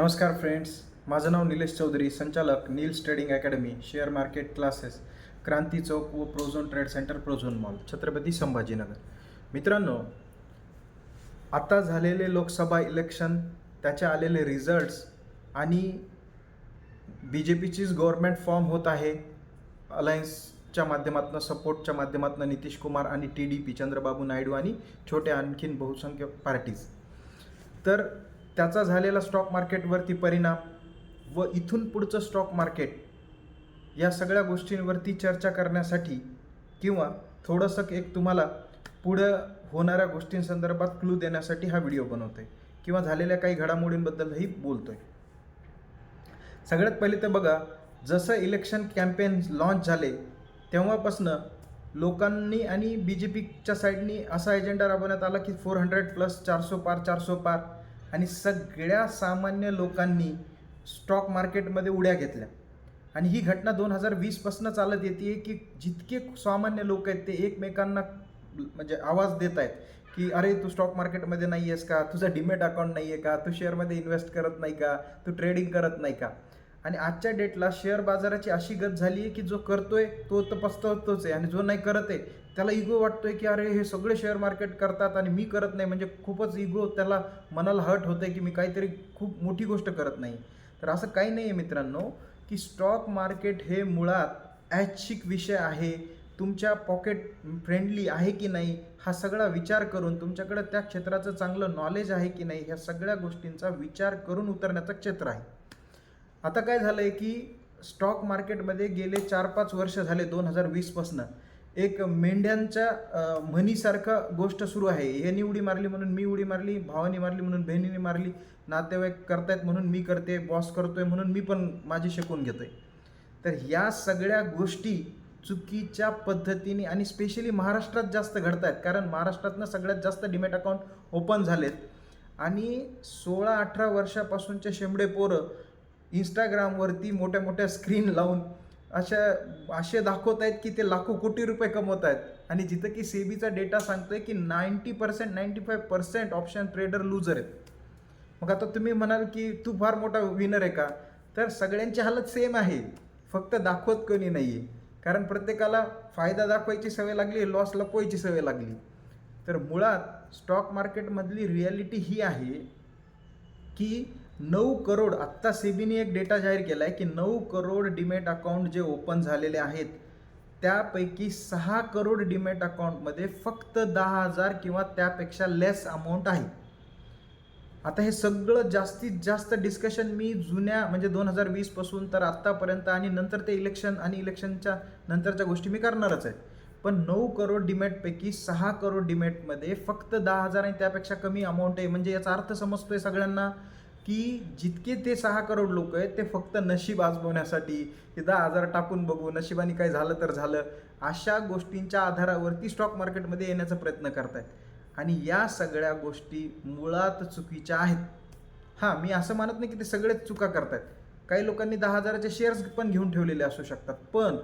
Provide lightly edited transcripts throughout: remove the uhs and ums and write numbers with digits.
नमस्कार फ्रेंड्स, माझं नाव निलेश चौधरी, संचालक Neel's trading academy, share market classes, Kranti Chowk व Prozone trade centre, Prozone mall, Chhatrapati Sambhajinagar. मित्रांनो, आता झालेले लोकसभा इलेक्शन, त्याचे आलेले रिझल्ट्स आणि बी जे पीचीच गव्हर्नमेंट फॉर्म होत आहे. अलायन्सच्या माध्यमातून, सपोर्टच्या माध्यमातून नितीश कुमार आणि TDP, चंद्रबाबू नायडू आणि छोट्या आणखीन बहुसंख्य पार्टीज. तर त्याचा झालेला स्टॉक मार्केटवरती परिणाम व इथून पुढचं स्टॉक मार्केट, या सगळ्या गोष्टींवरती चर्चा करण्यासाठी किंवा थोडंसं एक तुम्हाला पुढं होणाऱ्या गोष्टींसंदर्भात क्लू देण्यासाठी हा व्हिडिओ बनवतोय किंवा झालेल्या काही घडामोडींबद्दलही बोलतोय. सगळ्यात पहिले तर बघा, जसं इलेक्शन कॅम्पेन लॉन्च झाले तेव्हापासनं लोकांनी आणि BJPच्या साईडनी असा एजेंडा राबवण्यात आला की 400+ 400 पार 400 पार, आणि सगळ्या सामान्य लोकांनी स्टॉक मार्केटमध्ये उड्या घेतल्या. आणि ही घटना 2020पासून चालत येते की जितके सामान्य लोक आहेत ते एकमेकांना म्हणजे आवाज देत आहेत की अरे तू स्टॉक मार्केटमध्ये नाही आहेस का, तुझा डीमॅट अकाउंट नाही आहे का, तू शेअरमध्ये इन्व्हेस्ट करत नाही का, तू ट्रेडिंग करत नाही का. आणि आजच्या डेटला शेअर बाजाराची अशी गत झाली आहे की जो करतोय तो तर पस्तावतोच आहे, आणि जो नाही करत आहे त्याला इगो वाटतोय की अरे हे सगळे शेअर मार्केट करतात आणि मी करत नाही, म्हणजे खूपच इगो, त्याला मनाला हर्ट होतं की मी काहीतरी खूप मोठी गोष्ट करत नाही. तर असं काही नाही आहे मित्रांनो, की स्टॉक मार्केट हे मुळात ऐच्छिक विषय आहे. तुमच्या पॉकेट फ्रेंडली आहे की नाही हा सगळा विचार करून, तुमच्याकडं त्या क्षेत्राचं चांगलं नॉलेज आहे की नाही, ह्या सगळ्या गोष्टींचा विचार करून उतरण्याचं क्षेत्र आहे. आता काय झालं आहे की स्टॉक मार्केटमध्ये गेले 4-5 वर्ष झाले, 2020पासून एक मेंढ्यांच्या म्हणीसारखं गोष्ट सुरू आहे. ह्यानी उडी मारली म्हणून मी उडी मारली, भावानी मारली म्हणून बहिणीने मारली, नातेवाईक करतायत म्हणून मी करते, बॉस करतोय म्हणून मी पण माझी शिकवून घेतोय. तर या सगळ्या गोष्टी चुकीच्या पद्धतीने आणि स्पेशली महाराष्ट्रात जास्त घडत आहेत, कारण महाराष्ट्रातनं सगळ्यात जास्त डीमॅट अकाउंट ओपन झालेत. आणि 16-18 वर्षापासूनचे शेंबडे पोरं इंस्टाग्रामवरती मोठ्या मोठ्या स्क्रीन लावून असे दाखवत आहेत की ते लाखो कोटी रुपये कमवत आहेत. आणि जिथं की सेबीचा डेटा सांगतोय की 90% 95% ऑप्शन ट्रेडर लूजर आहेत. मग आता तुम्ही म्हणाल की तू फार मोठा विनर आहे का, तर सगळ्यांची हालत सेम आहे, फक्त दाखवत कोणी नाही आहे. कारण प्रत्येकाला फायदा दाखवायची सवय लागली, लॉस लपवायची सवय लागली. तर मुळात स्टॉक मार्केटमधली रिॲलिटी ही आहे की 9 करोड, आत्ता सेबीने एक डेटा जाहीर केला आहे की 9 करोड डीमॅट अकाउंट जे ओपन झालेले आहेत त्यापैकी 6 करोड डीमॅट अकाउंटमध्ये फक्त 10,000 किंवा त्यापेक्षा लेस अमाऊंट आहे. आता हे सगळं जास्तीत जास्त डिस्कशन मी जुन्या म्हणजे 2020पासून तर आत्तापर्यंत आणि नंतर ते इलेक्शन आणि इलेक्शनच्या नंतरच्या गोष्टी मी करणारच आहेत. पण 9 करोड डीमॅटपैकी 6 करोड डीमॅटमध्ये फक्त 10,000 आणि त्यापेक्षा कमी अमाऊंट आहे. म्हणजे याचा अर्थ समजतोय सगळ्यांना की जितके ते 6 करोड लोक आहेत ते फक्त नशीब आजमावण्यासाठी, ते 10,000 टाकून बघू, नशिबाने काय झालं तर झालं, अशा गोष्टींच्या आधारावरती स्टॉक मार्केटमध्ये येण्याचा प्रयत्न करतायत. आणि या सगळ्या गोष्टी मुळात चुकीच्या आहेत. हां, मी असं मानत नाही की ते सगळेच चुका करतायत. काही लोकांनी 10,000चे शेअर्स पण घेऊन ठेवलेले असू शकतात. पण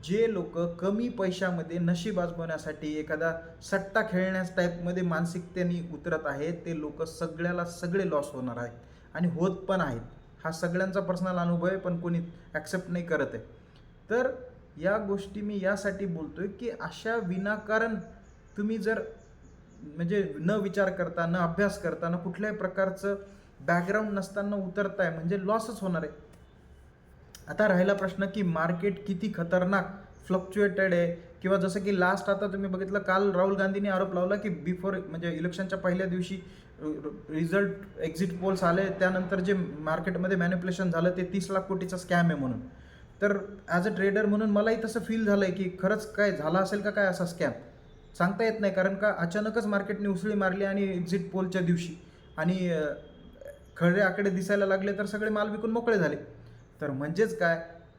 जे लोक कमी पैशामध्ये नशीब आजमावण्यासाठी एखादा सट्टा खेळण्यास टाईपमध्ये मानसिकतेने उतरत आहेत, ते लोक सगळे लॉस होणार आहेत आणि होत पण आहेत. हा सगळ्यांचा पर्सनल अनुभव आहे, पण कोणी ॲक्सेप्ट नाही करत आहे. तर या गोष्टी मी यासाठी बोलतोय की अशा विनाकारण तुम्ही जर म्हणजे न विचार करता, न अभ्यास करता, न कुठल्याही प्रकारचं बॅकग्राऊंड नसताना उतरताय म्हणजे लॉसच होणार आहे. आता राहिला प्रश्न की मार्केट किती खतरनाक फ्लक्च्युएटेड आहे, किंवा जसं की लास्ट आता तुम्ही बघितलं, काल राहुल गांधींनी आरोप लावला की बिफोर म्हणजे इलेक्शनच्या पहिल्या दिवशी रिझल्ट एक्झिट पोल्स आले त्यानंतर जे मार्केटमध्ये मॅनिप्युलेशन झालं ते 30 लाख कोटीचा स्कॅम आहे म्हणून. तर ॲज अ ट्रेडर म्हणून मलाही तसं फील झालं आहे की खरंच काय झाला असेल का काय असा स्कॅम, सांगता येत नाही. कारण का अचानकच मार्केटने उसळी मारली आणि एक्झिट पोलच्या दिवशी, आणि खरे आकडे दिसायला लागले तर सगळे माल विकून मोकळे झाले. तर म्हणजेच काय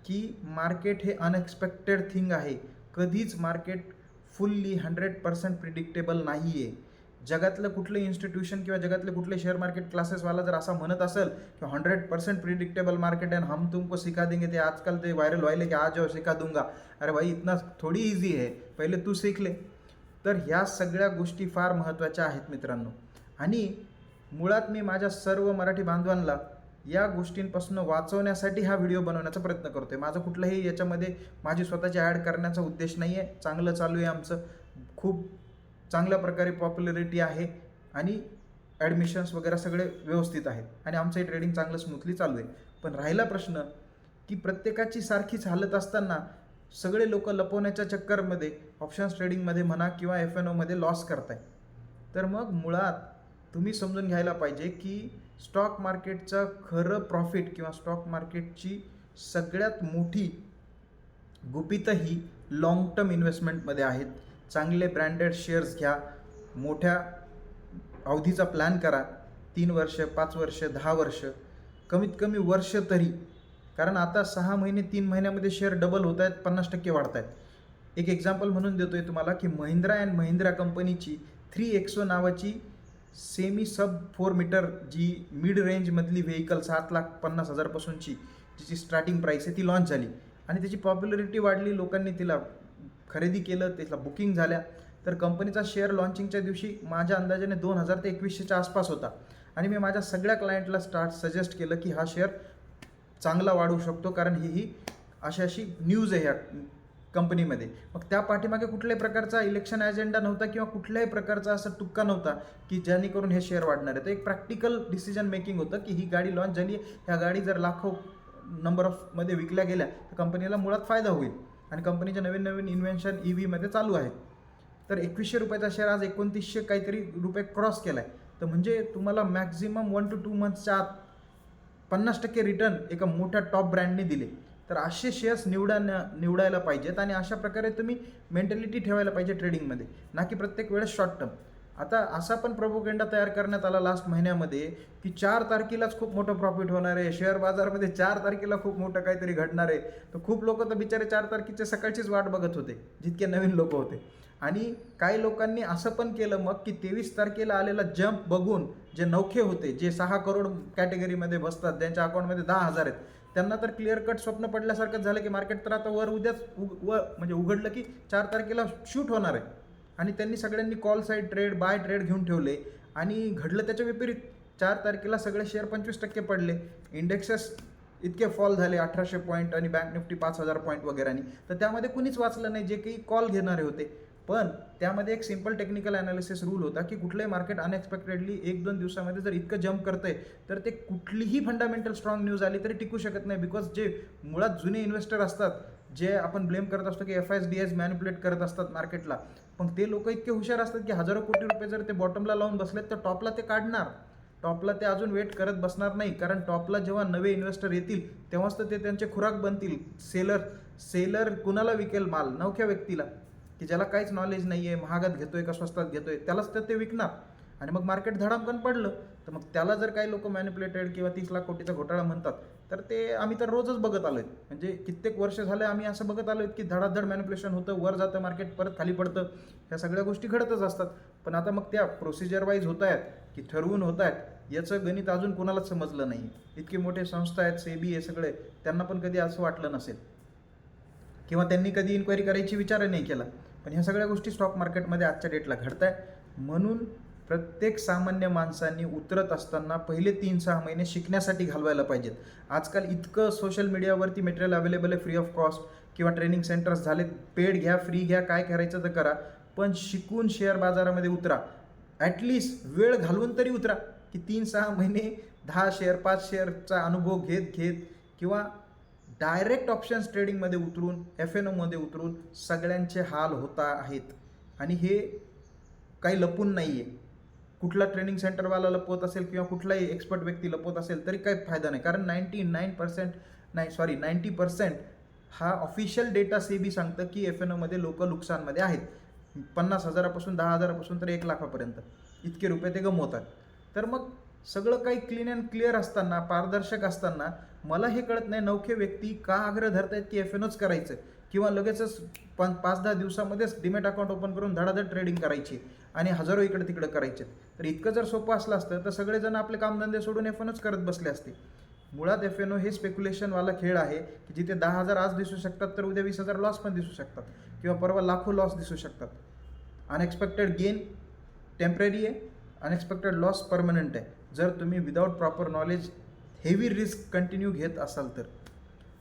की मार्केट हे अनएक्सपेक्टेड थिंग आहे. कधीच मार्केट फुल्ली 100% प्रिडिक्टेबल नाही आहे. जगातलं कुठलं इन्स्टिट्यूशन किंवा जगातले कुठले शेअर मार्केट क्लासेसवाला जर असा म्हणत असेल की 100% प्रिडिक्टेबल मार्केट आहे, हम तुमको सिखा देंगे, ते आजकाल ते व्हायरल व्हायले की आज जाओ सिखा दूंगा. अरे भाई, इतना थोडी इझी आहे, पहिले तू सीख ले. तर ह्या सगळ्या गोष्टी फार महत्त्वाच्या आहेत मित्रांनो. आणि मुळात मी माझ्या सर्व मराठी बांधवांना या गोष्टींपासून वाचवण्यासाठी हा व्हिडिओ बनवण्याचा प्रयत्न करतो आहे. माझं कुठलंही याच्यामध्ये माझी स्वतःची ॲड करण्याचा उद्देश नाही आहे. चांगलं चालू आहे आमचं, खूप चांगल्या प्रकारे पॉप्युलरिटी आहे आणि ॲडमिशन्स वगैरे सगळे व्यवस्थित आहेत आणि आमचं हे ट्रेडिंग चांगलं स्मूथली चालू आहे. पण राहिला प्रश्न की प्रत्येकाची सारखीच हालत असताना सगळे लोक लपवण्याच्या चक्करमध्ये ऑप्शन्स ट्रेडिंगमध्ये म्हणा किंवा FNOमध्ये लॉस करताय. तर मग मुळात तुम्ही समजून घ्यायला पाहिजे की स्टॉक मार्केटचं खरं प्रॉफिट किंवा स्टॉक मार्केटची सगळ्यात मोठी गुपितं ही लाँग टर्म इन्व्हेस्टमेंटमध्ये आहेत. चांगले ब्रँडेड शेअर्स घ्या, मोठ्या अवधीचा प्लॅन करा, 3 वर्ष 5 वर्ष 10 वर्ष, कमीत कमी वर्ष तरी. कारण आता 6 महिने 3 महिन्यामध्ये शेअर डबल होत आहेत, 50% वाढत आहेत. एक एक्झाम्पल म्हणून देतो आहे तुम्हाला की महिंद्रा अँड महिंद्रा कंपनीची 3XO नावाची सेमी सब 4 मीटर जी मिड रेंजमधली व्हेकल 7,50,000पासूनची जिची स्टार्टिंग प्राईस आहे ती लॉन्च झाली आणि त्याची पॉप्युलरिटी वाढली, लोकांनी तिला खरेदी केलं, त्याला बुकिंग झाल्या. तर कंपनीचा शेअर लॉन्चिंगच्या दिवशी माझ्या अंदाजाने 2000 ते 2100च्या आसपास होता आणि मी माझ्या सगळ्या क्लायंटला सजेस्ट केलं की हा शेअर चांगला वाढू शकतो कारण ही अशी न्यूज आहे ह्या कंपनीमध्ये. मग त्या पाठीमागे कुठल्याही प्रकारचा इलेक्शन ॲजेंडा नव्हता किंवा कुठल्याही प्रकारचा असा तुक्का नव्हता की जेणेकरून हे शेअर वाढणार आहे. तर एक प्रॅक्टिकल डिसिजन मेकिंग होतं की ही गाडी लॉन्च झाली, ह्या गाडी जर लाखो नंबर ऑफमध्ये विकल्या गेल्या तर कंपनीला मुळात फायदा होईल आणि कंपनीच्या नवीन नवीन इन्व्हेन्शन EVमध्ये चालू आहेत. तर 2100 रुपयाचा शेअर आज 2900 काहीतरी रुपये क्रॉस केला आहे. तर म्हणजे तुम्हाला मॅक्झिमम 1 to 2 मंथच्या आत 50% रिटर्न एका मोठ्या टॉप ब्रँडने दिले. तर असे शेअर्स निवडायला पाहिजेत आणि अशा प्रकारे तुम्ही मेंटॅलिटी ठेवायला पाहिजे ट्रेडिंगमध्ये, ना की प्रत्येक वेळेस शॉर्ट टर्म. आता असा पण प्रोपोगंडा तयार करण्यात आला लास्ट महिन्यामध्ये की 4 तारखेलाच खूप मोठं प्रॉफिट होणार आहे, शेअर बाजारामध्ये 4 तारखेला खूप मोठं काहीतरी घडणार आहे. तर खूप लोक तर बिचारे 4 तारखेच्या सकाळचीच वाट बघत होते, जितके नवीन लोक होते. आणि काही लोकांनी असं पण केलं मग की 23 तारखेला आलेला जंप बघून जे नौखे होते, जे 6 करोड कॅटेगरीमध्ये बसतात, ज्यांच्या अकाउंटमध्ये 10,000 आहेत, त्यांना तर क्लिअर कट स्वप्न पडल्यासारखंच झालं की मार्केट तर आता उद्याच म्हणजे उघडलं की 4 तारखेला शूट होणार आहे. आणि त्यांनी सगळ्यांनी call side trade, buy trade घेऊन ठेवले आणि घडलं त्याच्या विपरीत. 4 तारखेला सगळे शेअर 25% पडले, इंडेक्सेस इतके फॉल झाले 1800 पॉईंट आणि बँक निफ्टी 5000 पॉईंट वगैरेनी. तर त्यामध्ये कुणीच वाचलं नाही जे काही कॉल घेणारे होते. पण त्यामध्ये एक सिंपल टेक्निकल ॲनालिसिस रूल होता की कुठलंही मार्केट अनएक्सपेक्टेडली 1-2 दिवसामध्ये जर इतकं जंप करतंय तर ते कुठलीही फंडामेंटल स्ट्रॉंग न्यूज आली तरी टिकू शकत नाही. बिकॉज जे मुळात जुने इन्व्हेस्टर असतात, जे आपण ब्लेम करत असतो की FIDs मॅनिप्युलेट करत असतात मार्केटला, पण ते लोक इतके हुशार असतात की हजारो कोटी रुपये जर ते बॉटमला लावून बसलेत तर टॉपला ते काढणार. टॉपला ते अजून वेट करत बसणार नाही, कारण टॉपला जेव्हा नवे इन्व्हेस्टर येतील तेव्हाच तर ते त्यांचे खुराक बनतील. सेलर कुणाला विकेल माल? नवख्या व्यक्तीला, की ज्याला काहीच नॉलेज नाही आहे, महागात घेतोय का स्वस्तात घेतोय, त्यालाच तर ते विकणार. आणि मग मार्केट धडामकन पडलं तर मग त्याला जर काही लोक मॅनिप्युलेटेड किंवा 30 लाख कोटीचा घोटाळा म्हणतात तर ते आम्ही तर रोजच बघत आलो आहेत. म्हणजे कित्येक वर्ष झाले आम्ही असं बघत आलो आहेत की धडाधड मॅनिप्युलेशन होतं, वर जातं मार्केट, परत खाली पडतं, ह्या सगळ्या गोष्टी घडतच असतात. पण आता मग त्या प्रोसिजर वाईज होत आहेत की ठरवून होत आहेत, याचं गणित अजून कोणालाच समजलं नाही. इतके मोठे संस्था आहेत, SEBI हे सगळे, त्यांना पण कधी असं वाटलं नसेल किंवा त्यांनी कधी इन्क्वायरी करायची विचारही नाही केला. पण ह्या सगळ्या गोष्टी स्टॉक मार्केटमध्ये आजच्या डेटला घडत आहेत. म्हणून प्रत्येक सामान्य माणसांनी उतरत असताना पहिले 3-6 महिने शिकण्यासाठी घालवायला पाहिजेत. आजकाल इतकं सोशल मीडियावरती मटेरियल अवेलेबल आहे फ्री ऑफ कॉस्ट, किंवा ट्रेनिंग सेंटर्स झालेत, पेड घ्या, फ्री घ्या, काय करायचं तर करा, पण शिकून शेअर बाजारामध्ये उतरा. ॲटलिस्ट वेळ घालवून तरी उतरा की 3-6 महिने 10 शेअर 5 शेअरचा अनुभव घेत किंवा डायरेक्ट ऑप्शन्स ट्रेडिंगमध्ये उतरून FNOमध्ये उतरून सगळ्यांचे हाल होत आहेत. आणि हे काही लपून नाही आहे. कुठला ट्रेनिंग सेंटरवाला लपवत असेल किंवा कुठलाही एक्सपर्ट व्यक्ती लपवत असेल तरी काही फायदा नाही. कारण 90% हा ऑफिशियल डेटा SEBI सांगतं की FNOमध्ये लोक नुकसानमध्ये आहेत. 50,000पासून 10,000पासून तर 1 लाखापर्यंत इतके रुपये ते गमवतात. तर मग सगळं काही क्लीन अँड क्लिअर असताना, पारदर्शक असताना, मला हे कळत नाही नवखे व्यक्ती का आग्रह धरतायत की FNOच करायचं किंवा लगेचच 5-10 दिवसामध्येच डीमॅट अकाउंट ओपन करून धडाधड ट्रेडिंग करायची आणि हजारो इकडे तिकडे करायचे. तर इतकं जर सोपं असलं असतं तर सगळेजण आपले कामधंदे सोडून FNOच करत बसले असते. मुळात FNO हे स्पेक्युलेशनवाला खेळ आहे की जिथे 10,000 आज दिसू शकतात तर उद्या 20,000 लॉस पण दिसू शकतात किंवा परवा लाखो लॉस दिसू शकतात. अनएक्सपेक्टेड गेन टेम्पररी आहे, अनएक्सपेक्टेड लॉस परमनंट आहे. जर तुम्ही without proper knowledge heavy risk continue घेत असाल तर.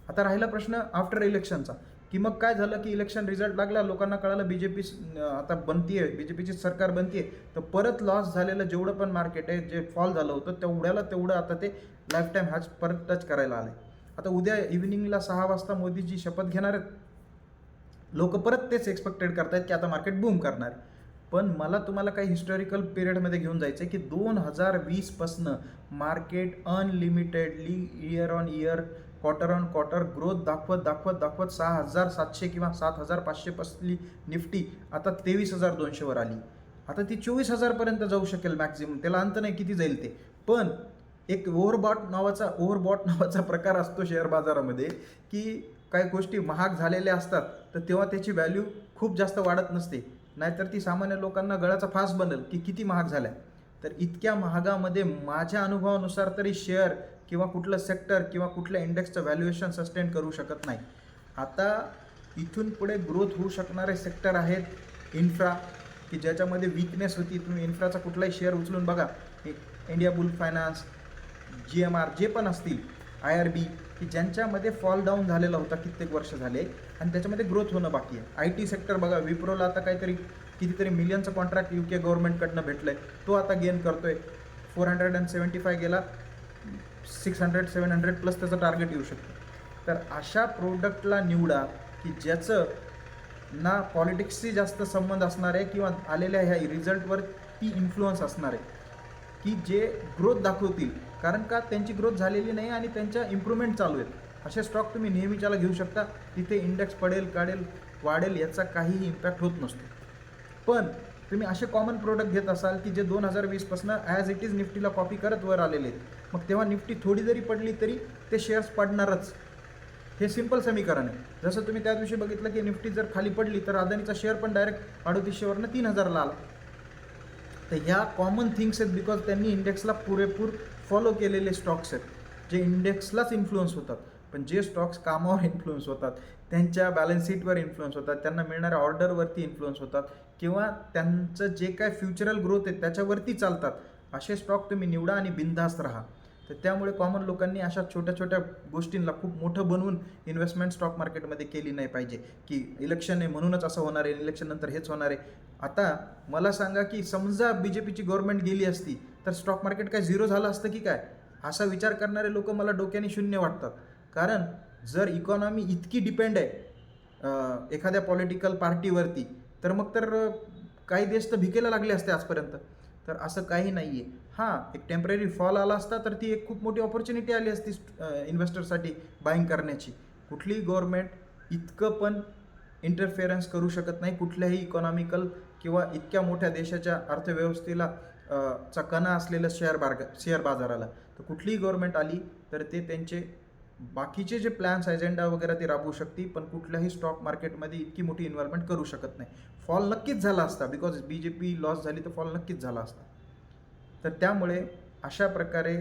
आता राहिला प्रश्न आफ्टर इलेक्शनचा, की मग काय झालं की इलेक्शन रिझल्ट लागला, लोकांना कळालं BJP आता बनतीये, BJPची सरकार बनतीये, तर परत लॉस झालेलं जेवढं पण मार्केट आहे, जे फॉल झालं होतं तेवढ्याला तेवढं आता ते लाईफ टाईम हॅच परत टच करायला आले. आता उद्या इव्हिनिंगला 6 वाजता मोदीजी शपथ घेणार आहेत. लोक परत तेच एक्सपेक्टेड करतायत की आता मार्केट बूम करणार आहे. पण मला तुम्हाला काही हिस्टॉरिकल पिरियडमध्ये घेऊन जायचं आहे की 2020पासनं market unlimitedly year on year, quarter on quarter growth दाखवत 6,700 किंवा 7,500 पसली निफ्टी आता 23,200वर आली. आता ती 24,000पर्यंत जाऊ शकेल मॅक्झिमम, त्याला अंत नाही किती जाईल ते. पण एक ओव्हरबॉट नावाचा प्रकार असतो शेअर बाजारामध्ये, की काही गोष्टी महाग झालेल्या असतात तर तेव्हा त्याची व्हॅल्यू खूप जास्त वाढत नसते, नाहीतर ती सामान्य लोकांना गळाचा फास बनेल की किती महाग झाल्या. तर इतक्या महागामध्ये माझ्या अनुभवानुसार तरी शेअर किंवा कुठलं सेक्टर किंवा कुठल्या इंडेक्सचं व्हॅल्युएशन सस्टेन करू शकत नाही. आता इथून पुढे ग्रोथ होऊ शकणारे सेक्टर आहेत इन्फ्रा, की ज्याच्यामध्ये वीकनेस होती. तुम्ही इन्फ्राचा कुठलाही शेअर उचलून बघा, इंडिया बुल फायनान्स, GMR जे पण असतील, IRB, की ज्यांच्यामध्ये फॉल डाऊन झालेला होता कित्येक वर्ष झाले आणि त्याच्यामध्ये ग्रोथ होणं बाकी आहे. IT सेक्टर बघा, विप्रोला आता कितीतरी मिलियनचं कॉन्ट्रॅक्ट UK गव्हर्नमेंटकडनं भेटलं आहे, तो आता गेन करतो आहे. 475 गेला, 600-700 प्लस त्याचं टार्गेट येऊ शकतं. तर अशा प्रोडक्टला निवडा की ज्याचं ना पॉलिटिक्सशी जास्त संबंध असणार आहे किंवा आलेल्या ह्या रिझल्टवरती इन्फ्लुअन्स असणार आहे, की जे ग्रोथ दाखवतील. कारण का त्यांची ग्रोथ झालेली नाही आणि त्यांच्या इम्प्रूव्हमेंट चालू आहेत. असे स्टॉक तुम्ही नेहमीच्याला घेऊ शकता, तिथे इंडेक्स पडेल काढेल वाढेल याचा काहीही इम्पॅक्ट होत नसतो. पण तुम्ही असे कॉमन प्रोडक्ट घेत असाल की जे 2020पासून ॲज इट इज निफ्टीला कॉपी करत वर आलेले आहेत, मग तेव्हा निफ्टी थोडी जरी पडली तरी ते शेअर्स पडणारच. हे सिम्पल समीकरण आहे. जसं तुम्ही त्या दिवशी बघितलं की निफ्टी जर खाली पडली तर अदानीचा शेअर पण डायरेक्ट 3800वरनं 3000ला आला. तर ह्या कॉमन थिंग्स आहेत, बिकॉज त्यांनी इंडेक्सला पुरेपूर फॉलो केलेले स्टॉक्स आहेत जे इंडेक्सलाच इन्फ्लुअन्स होतात. पण जे स्टॉक्स कामावर इन्फ्लुअन्स होतात, त्यांच्या बॅलन्स शीटवर इन्फ्लुअन्स होतात, त्यांना मिळणाऱ्या ऑर्डरवरती इन्फ्लुअन्स होतात किंवा त्यांचं जे काय फ्युचरल ग्रोथ आहे त्याच्यावरती चालतात, असे स्टॉक तुम्ही निवडा आणि बिनधास्त राहा. तर त्यामुळे कॉमन लोकांनी अशा छोट्या छोट्या गोष्टींना खूप मोठं बनवून इन्व्हेस्टमेंट स्टॉक मार्केटमध्ये केली नाही पाहिजे, की इलेक्शन आहे म्हणूनच असं होणार आहे, इलेक्शन नंतर हेच होणार आहे. आता मला सांगा की समजा BJPची गव्हर्नमेंट गेली असती तर स्टॉक मार्केट काय झिरो झालं असतं की काय? असा विचार करणारे लोक मला डोक्याने शून्य वाटतात. कारण जर इकॉनॉमी इतकी डिपेंड आहे एखाद्या पॉलिटिकल पार्टीवरती, तर मग तर काही देश तर भिकेला लागले असते आजपर्यंत. तर असं काही नाही आहे. हां, एक टेम्पररी फॉल आला असता तर ती एक खूप मोठी ऑपॉर्च्युनिटी आली असती इन्व्हेस्टरसाठी बाईंग करण्याची. कुठलीही गव्हर्नमेंट इतकं पण इंटरफेरन्स करू शकत नाही कुठल्याही इकॉनॉमिकल किंवा इतक्या मोठ्या देशाच्या अर्थव्यवस्थेला चा कणा असलेलं शेअर बाजाराला. तर कुठलीही गव्हर्नमेंट आली तर ते त्यांचे बाकीचे जे प्लॅन्स अजेंडा वगैरे ते राबवू शकते, पण कुठल्याही स्टॉक मार्केटमध्ये इतकी मोठी इन्व्हॉल्वमेंट करू शकत नाही. फॉल नक्कीच झाला असता, बिकॉज BJP लॉस झाली तर फॉल नक्कीच झाला असता. तर त्यामुळे अशा प्रकारे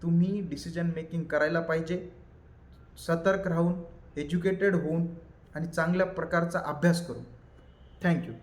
तुम्ही डिसिजन मेकिंग करायला पाहिजे, सतर्क राहून, एज्युकेटेड होऊन आणि चांगल्या प्रकारचा अभ्यास करून. थँक्यू.